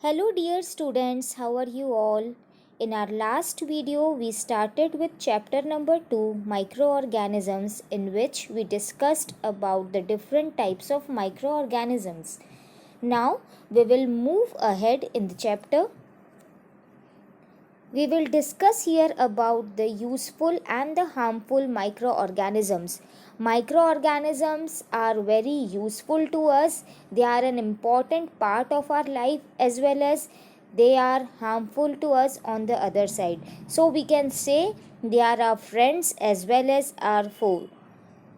Hello dear students, how are you all? In our last video, we started with chapter number 2, microorganisms, in which we discussed about the different types of microorganisms. Now, we will move ahead in the chapter. We will discuss here about the useful and the harmful microorganisms. Microorganisms are very useful to us. They are an important part of our life as well as they are harmful to us on the other side. So we can say they are our friends as well as our foe.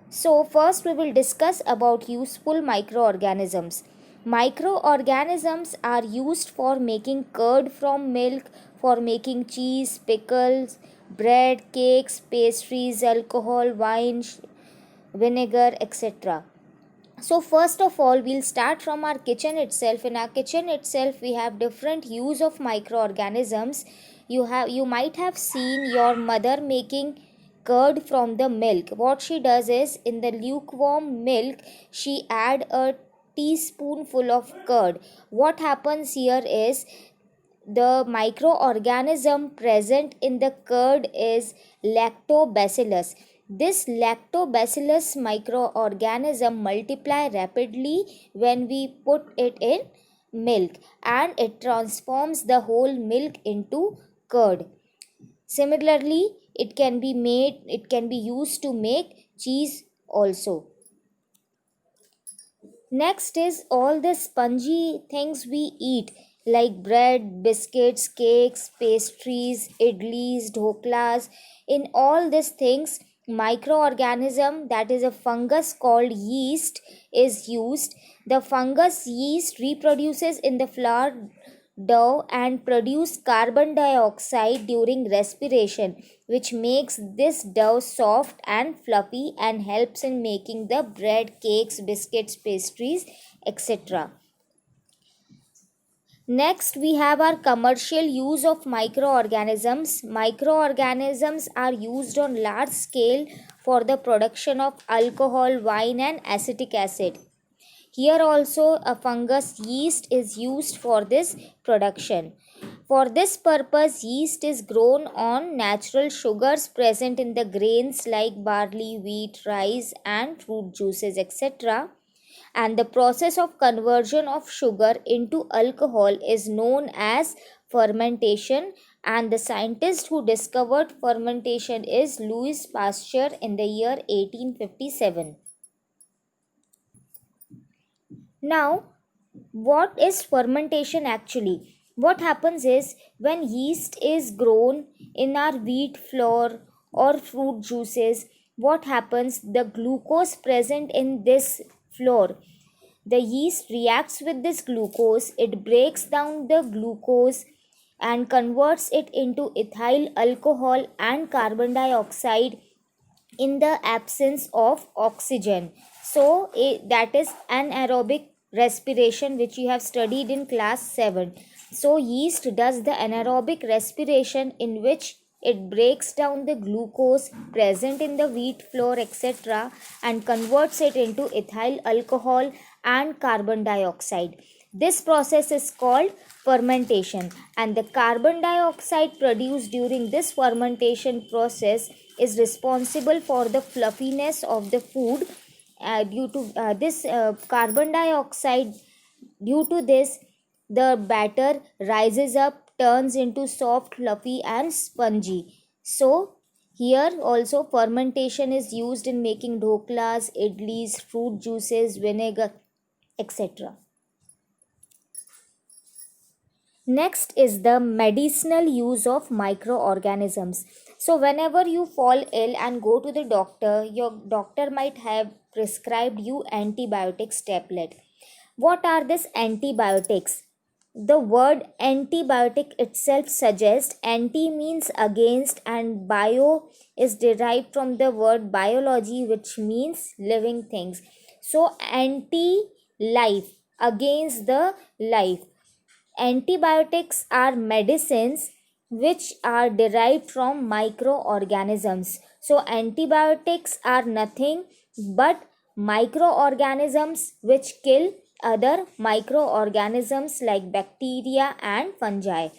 So first we will discuss about useful microorganisms. Microorganisms are used for making curd from milk, for making cheese, pickles, bread, cakes, pastries, alcohol, wine, vinegar, etc. So first of all, we'll start from our kitchen itself. In our kitchen itself, we have different use of microorganisms. You might have seen your mother making curd from the milk. What she does is, in the lukewarm milk, she add a teaspoonful of curd. What happens here is, the microorganism present in the curd is lactobacillus. This lactobacillus microorganism multiply rapidly when we put it in milk, and it transforms the whole milk into curd. Similarly, it can be used to make cheese also. Next is all the spongy things we eat like bread, biscuits, cakes, pastries, idlis, dhoklas. In all these things, microorganism, that is a fungus called yeast, is used. The fungus yeast reproduces in the flour dough and produce carbon dioxide during respiration, which makes this dough soft and fluffy and helps in making the bread, cakes, biscuits, pastries, etc. Next, we have our commercial use of microorganisms. Microorganisms are used on large scale for the production of alcohol, wine, and acetic acid. Here also a fungus yeast is used for this production. For this purpose, yeast is grown on natural sugars present in the grains like barley, wheat, rice, and fruit juices, etc. And the process of conversion of sugar into alcohol is known as fermentation, and the scientist who discovered fermentation is Louis Pasteur in the year 1857. Now, what is fermentation actually? What happens is, when yeast is grown in our wheat flour or fruit juices, what happens? The glucose present in this flour, the yeast reacts with this glucose, it breaks down the glucose and converts it into ethyl alcohol and carbon dioxide in the absence of oxygen. So that is anaerobic respiration, which you have studied in class 7. So yeast does the anaerobic respiration, in which it breaks down the glucose present in the wheat flour, etc., and converts it into ethyl alcohol and carbon dioxide. This process is called fermentation, and the carbon dioxide produced during this fermentation process is responsible for the fluffiness of the food. Due to this carbon dioxide, due to this, the batter rises up, turns into soft, fluffy, and spongy. So here also fermentation is used in making dhoklas, idlis, fruit juices, vinegar, etc. Next is the medicinal use of microorganisms. So whenever you fall ill and go to the doctor, your doctor might have prescribed you antibiotics tablet. What are these antibiotics? The word antibiotic itself suggests, anti means against and bio is derived from the word biology, which means living things. So anti life, against the life. Antibiotics are medicines which are derived from microorganisms. So antibiotics are nothing but microorganisms which kill other microorganisms like bacteria and fungi.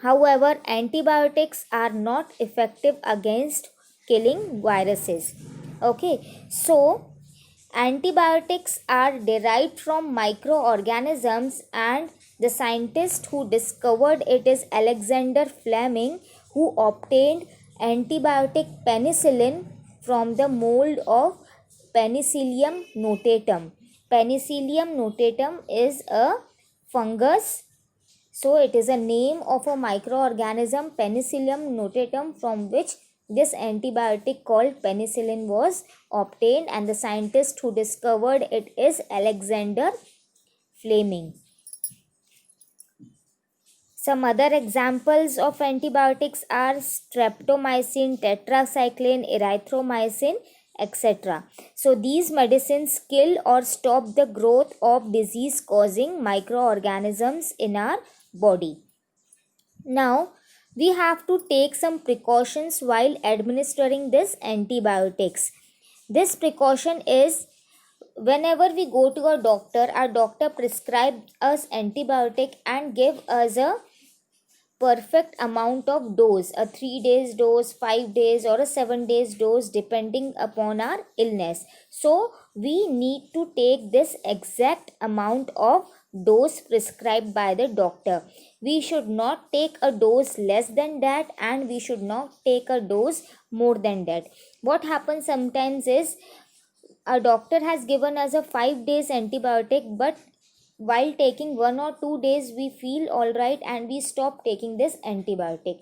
However, antibiotics are not effective against killing viruses. Okay, so antibiotics are derived from microorganisms, and the scientist who discovered it is Alexander Fleming, who obtained antibiotic penicillin from the mold of Penicillium notatum. Penicillium notatum is a fungus, so it is a name of a microorganism, Penicillium notatum, from which this antibiotic called penicillin was obtained, and the scientist who discovered it is Alexander Fleming. Some other examples of antibiotics are streptomycin, tetracycline, erythromycin, etc. So these medicines kill or stop the growth of disease causing microorganisms in our body. Now, we have to take some precautions while administering this antibiotics. This precaution is, whenever we go to a doctor, our doctor prescribes us antibiotic and give us a perfect amount of dose, a 3 days dose, 5 days, or a 7 days dose, depending upon our illness. So we need to take this exact amount of dose prescribed by the doctor. We should not take a dose less than that, and we should not take a dose more than that. What happens sometimes is, a doctor has given us a 5 days antibiotic, but while taking 1 or 2 days we feel all right and we stop taking this antibiotic.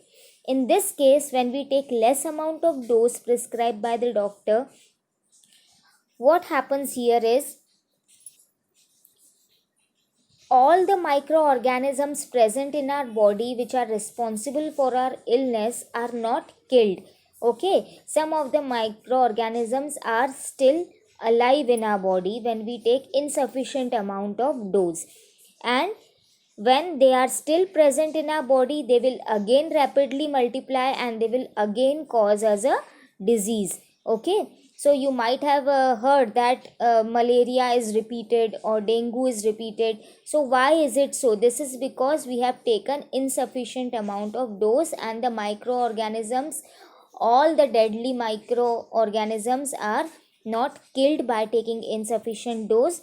In this case, when we take less amount of dose prescribed by the doctor, what happens here is, all the microorganisms present in our body which are responsible for our illness are not killed. Okay, some of the microorganisms are still alive in our body when we take insufficient amount of dose, and when they are still present in our body, they will again rapidly multiply and they will again cause us a disease. Okay, so you might have heard that malaria is repeated or dengue is repeated. So why is it so? This is because we have taken insufficient amount of dose, and the microorganisms, all the deadly microorganisms are not killed by taking insufficient dose.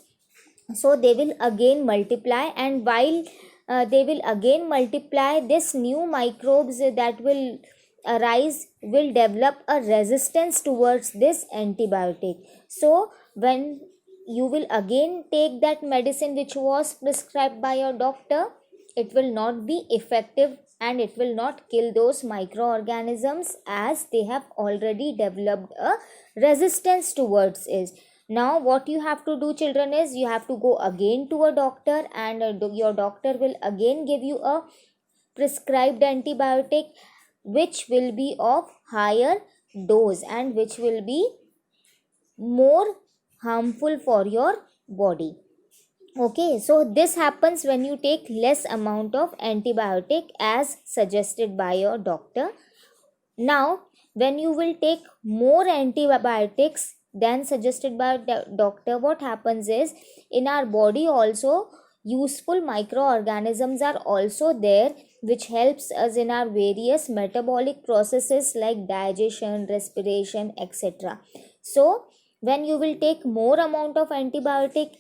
So they will again multiply, and while they will again multiply, this new microbes that will arise will develop a resistance towards this antibiotic. So when you will again take that medicine which was prescribed by your doctor, it will not be effective and it will not kill those microorganisms, as they have already developed a resistance towards it. Now what you have to do, children, is you have to go again to a doctor, and your doctor will again give you a prescribed antibiotic which will be of higher dose and which will be more harmful for your body. Okay, so this happens when you take less amount of antibiotic as suggested by your doctor. Now when you will take more antibiotics than suggested by the doctor, what happens is, in our body also useful microorganisms are also there which helps us in our various metabolic processes like digestion, respiration, etc. So when you will take more amount of antibiotics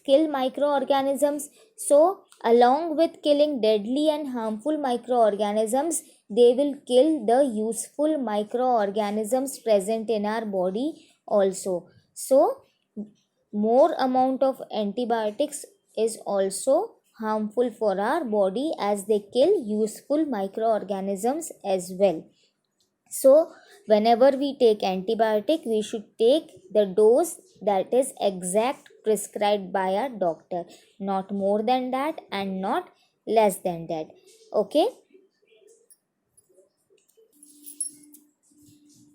kill microorganisms. So along with killing deadly and harmful microorganisms, they will kill the useful microorganisms present in our body also. So more amount of antibiotics is also harmful for our body, as they kill useful microorganisms as well. So whenever we take antibiotic, we should take the dose that is exact prescribed by our doctor, not more than that and not less than that. Okay,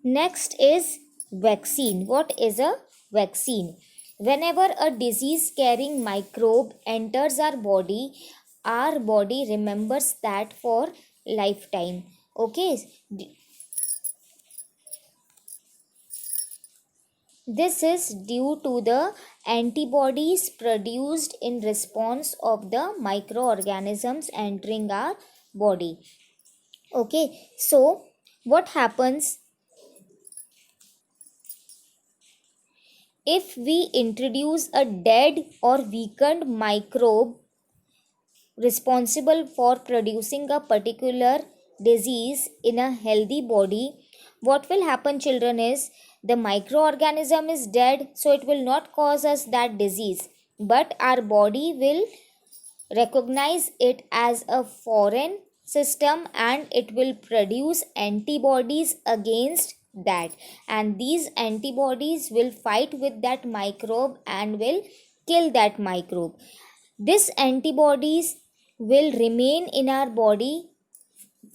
next is vaccine. What is a vaccine? Whenever a disease carrying microbe enters our body remembers that for lifetime. Okay, This is due to the antibodies produced in response of the microorganisms entering our body. Okay, so what happens if we introduce a dead or weakened microbe responsible for producing a particular disease in a healthy body? What will happen, children, is the microorganism is dead, so it will not cause us that disease, but our body will recognize it as a foreign system and it will produce antibodies against that, and these antibodies will fight with that microbe and will kill that microbe. These antibodies will remain in our body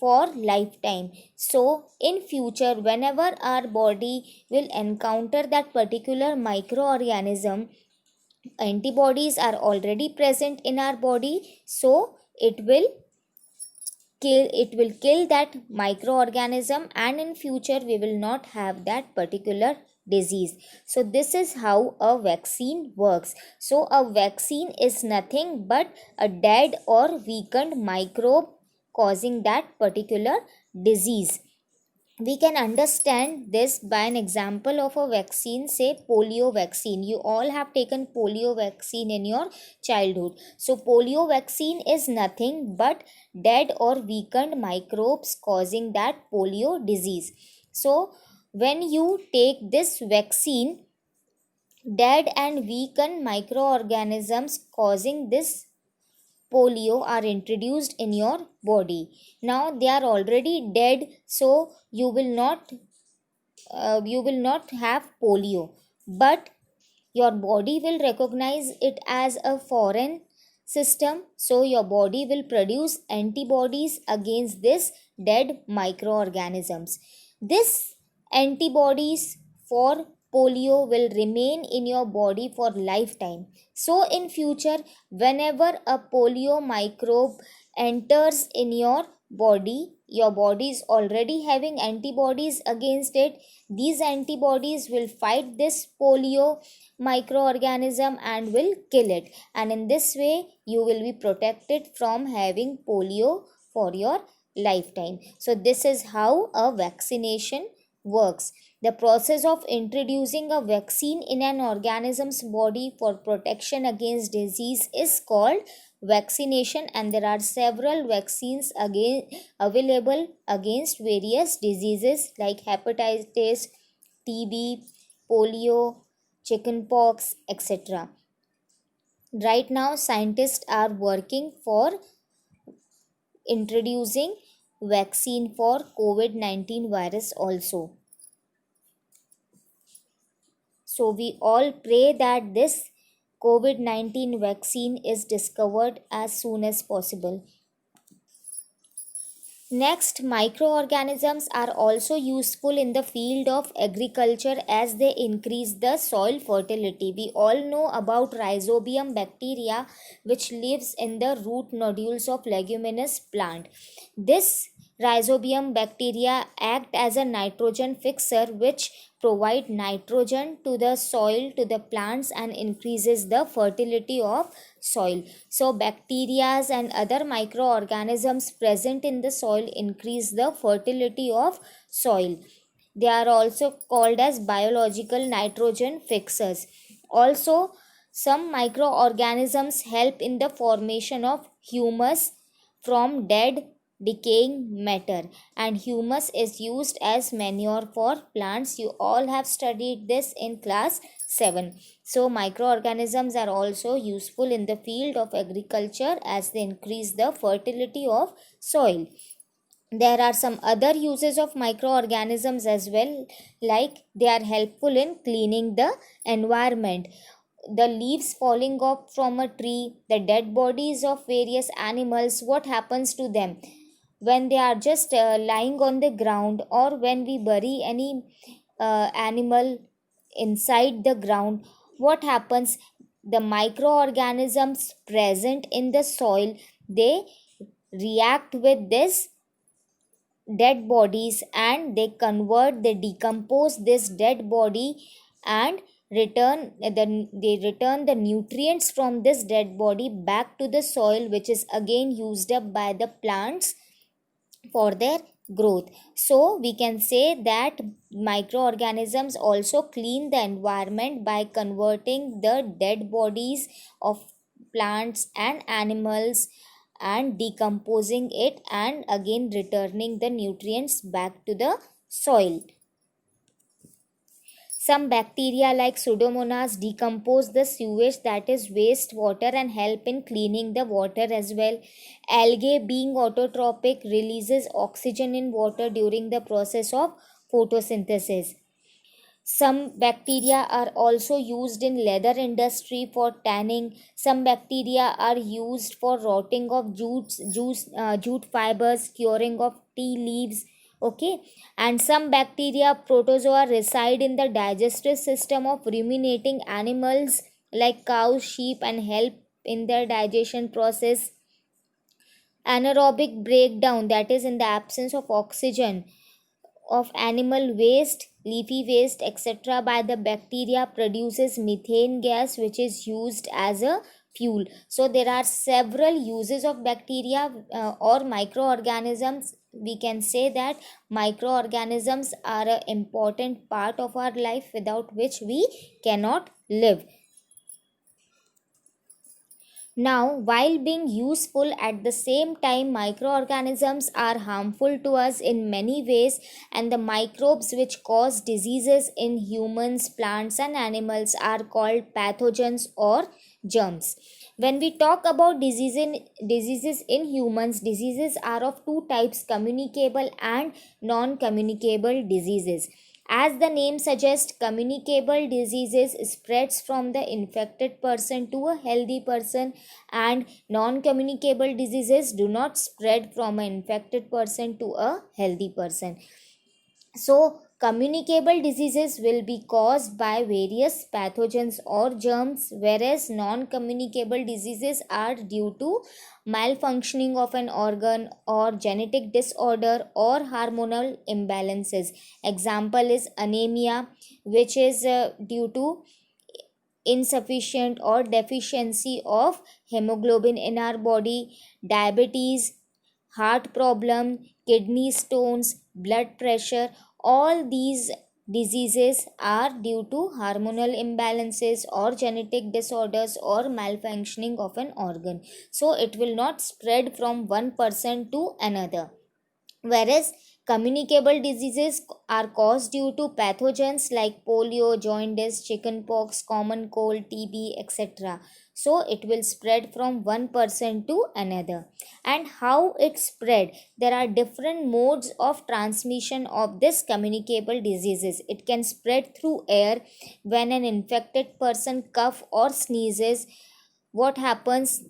for lifetime. So in future, whenever our body will encounter that particular microorganism, antibodies are already present in our body, so it will kill that microorganism, and in future we will not have that particular disease. So this is how a vaccine works. So a vaccine is nothing but a dead or weakened microbe causing that particular disease. We can understand this by an example of a vaccine, say polio vaccine. You all have taken polio vaccine in your childhood. So polio vaccine is nothing but dead or weakened microbes causing that polio disease. So when you take this vaccine, dead and weakened microorganisms causing this polio are introduced in your body. Now they are already dead, so you will not have polio, but your body will recognize it as a foreign system, so your body will produce antibodies against this dead microorganisms. This antibodies for polio will remain in your body for lifetime. So in future, whenever a polio microbe enters in your body is already having antibodies against it. These antibodies will fight this polio microorganism and will kill it, and in this way you will be protected from having polio for your lifetime. So this is how a vaccination works. The process of introducing a vaccine in an organism's body for protection against disease is called vaccination, and there are several vaccines available against various diseases like hepatitis, TB, polio, chickenpox, etc. Right now, scientists are working for introducing vaccine for COVID-19 virus also. So we all pray that this COVID-19 vaccine is discovered as soon as possible. Next, microorganisms are also useful in the field of agriculture as they increase the soil fertility. We all know about Rhizobium bacteria, which lives in the root nodules of leguminous plant. This Rhizobium bacteria act as a nitrogen fixer, which provide nitrogen to the soil, to the plants, and increases the fertility of soil. So bacteria and other microorganisms present in the soil increase the fertility of soil. They are also called as biological nitrogen fixers. Also, some microorganisms help in the formation of humus from dead decaying matter, and humus is used as manure for plants. You all have studied this in class 7. So microorganisms are also useful in the field of agriculture as they increase the fertility of soil. There are some other uses of microorganisms as well, like they are helpful in cleaning the environment. The leaves falling off from a tree, the dead bodies of various animals, what happens to them when they are just lying on the ground, or when we bury any animal inside the ground? What happens? The microorganisms present in the soil, they react with this dead bodies, and they decompose this dead body and they return the nutrients from this dead body back to the soil, which is again used up by the plants for their growth. So we can say that microorganisms also clean the environment by converting the dead bodies of plants and animals and decomposing it and again returning the nutrients back to the soil. Some bacteria like Pseudomonas decompose the sewage, that is waste water, and help in cleaning the water as well. Algae, being autotrophic, releases oxygen in water during the process of photosynthesis. Some bacteria are also used in leather industry for tanning. Some bacteria are used for rotting of jute fibers, curing of tea leaves. Okay, and some bacteria, protozoa, reside in the digestive system of ruminating animals like cows, sheep, and help in their digestion process. Anaerobic breakdown, that is in the absence of oxygen of animal waste, leafy waste, etc., by the bacteria produces methane gas, which is used as a fuel. So there are several uses of bacteria or microorganisms. We can say that microorganisms are an important part of our life without which we cannot live. Now, while being useful, at the same time, microorganisms are harmful to us in many ways, and the microbes which cause diseases in humans, plants, and animals are called pathogens or germs. When we talk about diseases in humans, diseases are of two types: communicable and non communicable diseases. As the name suggests, communicable diseases spreads from the infected person to a healthy person, and non-communicable diseases do not spread from an infected person to a healthy person. So, communicable diseases will be caused by various pathogens or germs, whereas non communicable diseases are due to malfunctioning of an organ or genetic disorder or hormonal imbalances. Example is anemia, which is due to insufficient or deficiency of hemoglobin in our body, diabetes, heart problem, kidney stones, blood pressure. All these diseases are due to hormonal imbalances or genetic disorders or malfunctioning of an organ. So it will not spread from one person to another, whereas communicable diseases are caused due to pathogens like polio, jaundice, chickenpox, common cold, TB, etc. So it will spread from one person to another. And how it spread? There are different modes of transmission of this communicable diseases. It can spread through air. When an infected person cough or sneezes, what happens?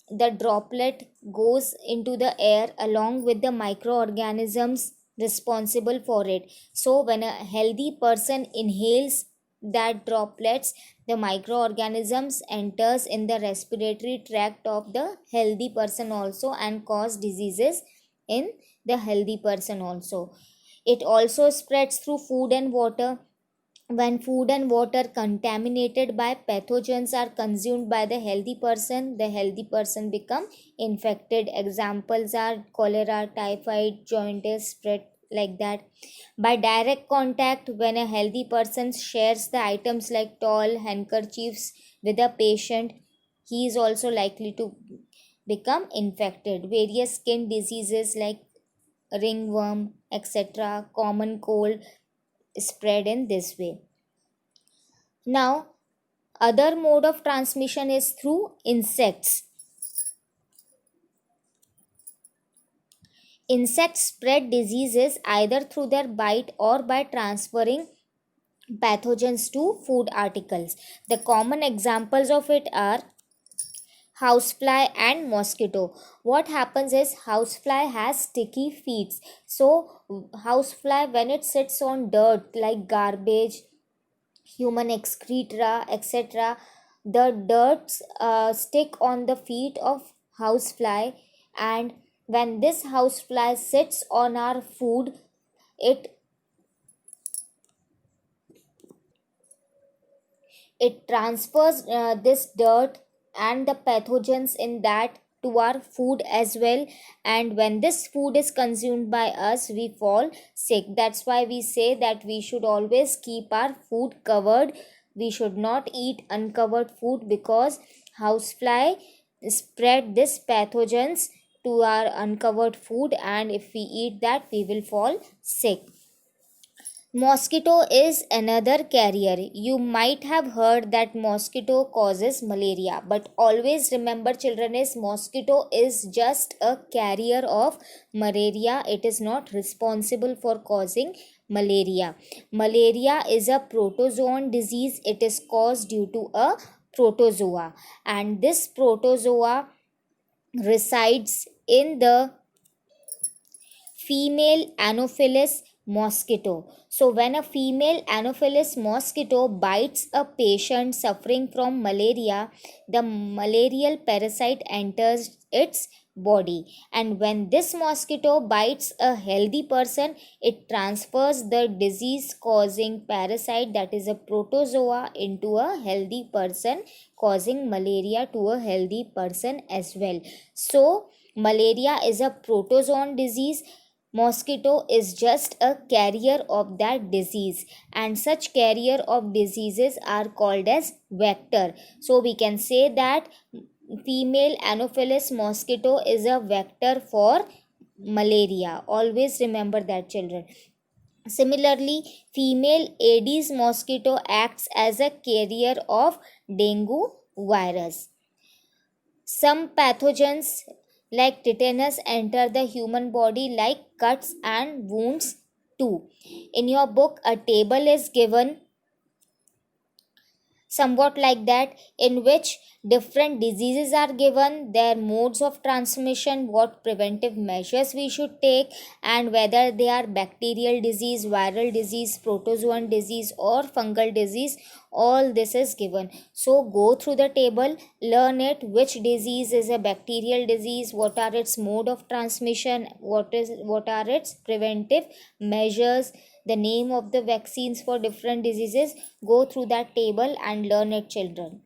The droplet goes into the air along with the microorganisms responsible for it. So when a healthy person inhales that droplets, the microorganisms enters in the respiratory tract of the healthy person also and cause diseases in the healthy person also. It also spreads through food and water. When food and water contaminated by pathogens are consumed by the healthy person become infected. Examples are cholera, typhoid, jaundice spread like that. By direct contact, when a healthy person shares the items like towel, handkerchiefs with a patient, he is also likely to become infected. Various skin diseases like ringworm, etc., common cold spread in this way. Now, other mode of transmission is through insects. Insects spread diseases either through their bite or by transferring pathogens to food articles. The common examples of it are housefly and mosquito. What happens is housefly has sticky feet. So housefly, when it sits on dirt like garbage, human excreta, etc., the dirt stick on the feet of housefly, and when this housefly sits on our food, it It transfers this dirt and the pathogens in that to our food as well, and when this food is consumed by us we fall sick. That's why we say that we should always keep our food covered. We should not eat uncovered food because housefly spread this pathogens to our uncovered food, and if we eat that we will fall sick. Mosquito is another carrier. You might have heard that mosquito causes malaria, but always remember, children, is mosquito is just a carrier of malaria. It is not responsible for causing malaria. Malaria is a protozoan disease. It is caused due to a protozoa, and this protozoa resides in the female Anopheles mosquito. So, when a female Anopheles mosquito bites a patient suffering from malaria, the malarial parasite enters its body, and when this mosquito bites a healthy person, it transfers the disease causing parasite, that is a protozoa, into a healthy person, causing malaria to a healthy person as well. So malaria is a protozoan disease. Mosquito is just a carrier of that disease, and such carrier of diseases are called as vector. So we can say that female Anopheles mosquito is a vector for malaria. Always remember that, children. Similarly, female Aedes mosquito acts as a carrier of dengue virus. Some pathogens like tetanus enter the human body like cuts and wounds too. In your book, a table is given somewhat like that, in which different diseases are given, their modes of transmission, what preventive measures we should take, and whether they are bacterial disease, viral disease, protozoan disease, or fungal disease. All this is given. So go through the table, learn it, which disease is a bacterial disease, what are its mode of transmission, what are its preventive measures, the name of the vaccines for different diseases. Go through that table and learn it, children.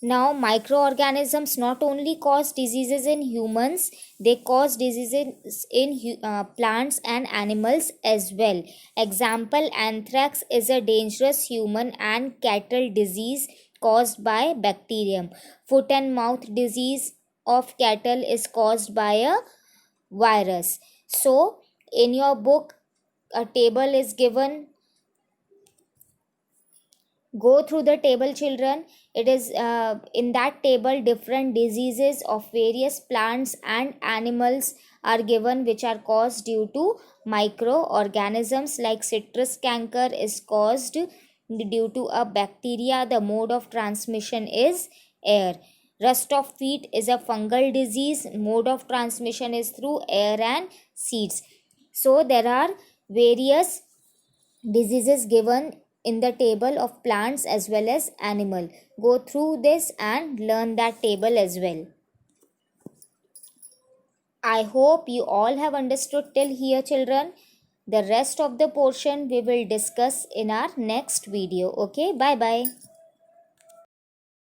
Now, microorganisms not only cause diseases in humans, they cause diseases in plants and animals as well. Example, anthrax is a dangerous human and cattle disease caused by bacterium. Foot and mouth disease of cattle is caused by a virus. So, in your book, a table is given. Go through the table, children. It is in that table different diseases of various plants and animals are given, which are caused due to microorganisms. Like citrus canker is caused due to a bacteria. The mode of transmission is air. Rust of feet is a fungal disease. Mode of transmission is through air and seeds. So there are various diseases given in the table of plants as well as animal. Go through this and learn that table as well. I hope you all have understood till here, children. The rest of the portion we will discuss in our next video. Okay, bye bye.